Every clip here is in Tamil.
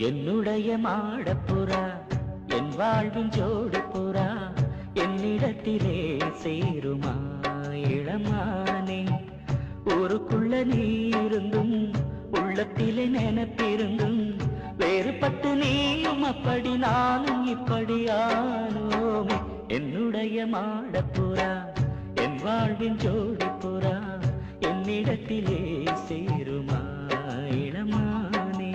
என்னுடைய மாடப்புறா என் வாழ்வின் ஜோடி புறா என்னிடத்திலே சேருமா இளமானே ஊருக்குள்ள நீ இருந்தும் உள்ளத்திலே நினைப்பிருந்தும் வேறுபட்டு நீயும் அப்படி நானும் இப்படி ஆனோமே என்னுடைய மாடப்புறா என் வாழ்வின் ஜோடி புறா என்னிடத்திலே சேருமா இளமானே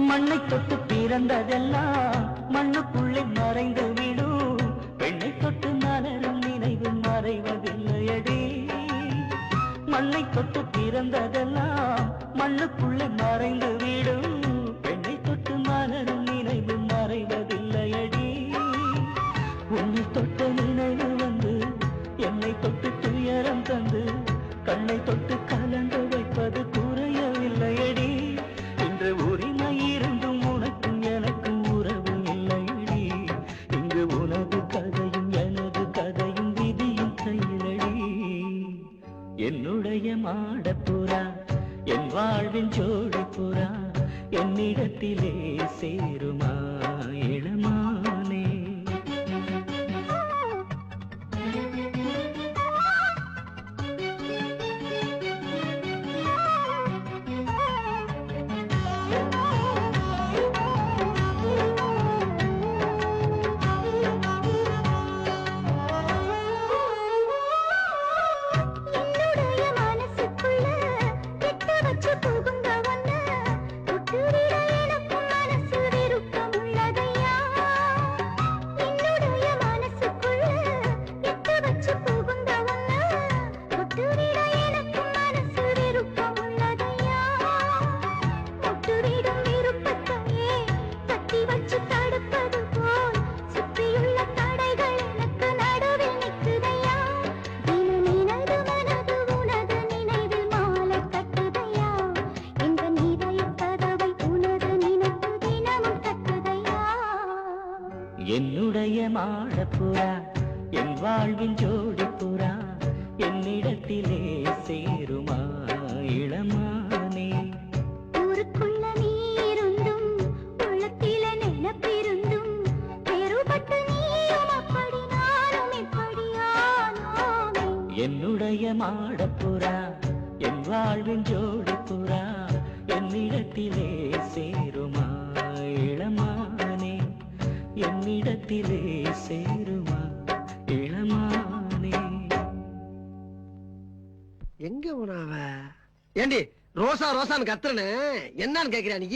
மண்ணை தொட்டு பிறந்ததெல்லாம் மண்ணுக்குள்ளே மறைந்து விடும் பெண்ணை தொட்டு மலரும் நினைவு மறைவதில்லையடி மண்ணை தொட்டு பிறந்ததெல்லாம் மண்ணுக்குள்ளே மறைந்து விடும் பெண்ணை தொட்டு மலரும் நினைவு மறைவதில்லையடி உன்னை தொட்ட நினைவு வந்து என்னை தொட்டு துயரம் தந்து கண்ணை தொட்டு கலந்து வைப்பது குறையவில்லையடி இன்று உரிமை இருந்தும் உனக்கும் எனக்கும் உறவு இல்லையடி இங்கு உனது கதையும் எனது கதையும் விதியும் கையிலடி என்னுடைய மாடப்புறா என் வாழ்வின் ஜோடி புறா என்னிடத்திலே சேருமா இளமானே என்னுடைய மாடப்புறா என் வாழ்வின் ஜோடி புறா என்னிடத்திலே சேருமா இளமானே ஊருக்குள்ள நீ இருந்தும் உள்ளத்திலே நினைப்பிருந்தும் வேறுபட்டு நீயும் அப்படி நானும் இப்படி ஆனோமே என்னுடைய மாடப்புறா என் வாழ்வின் ஜோடி புறா என்னிடத்திலே சேருமா இளமானே என்னிடத்திலே சேருமா இளமானே எங்க போனாவ ஏண்டி ரோசா ரோசான்னு கத்துறனே என்னன்னு கேக்குறியா நீ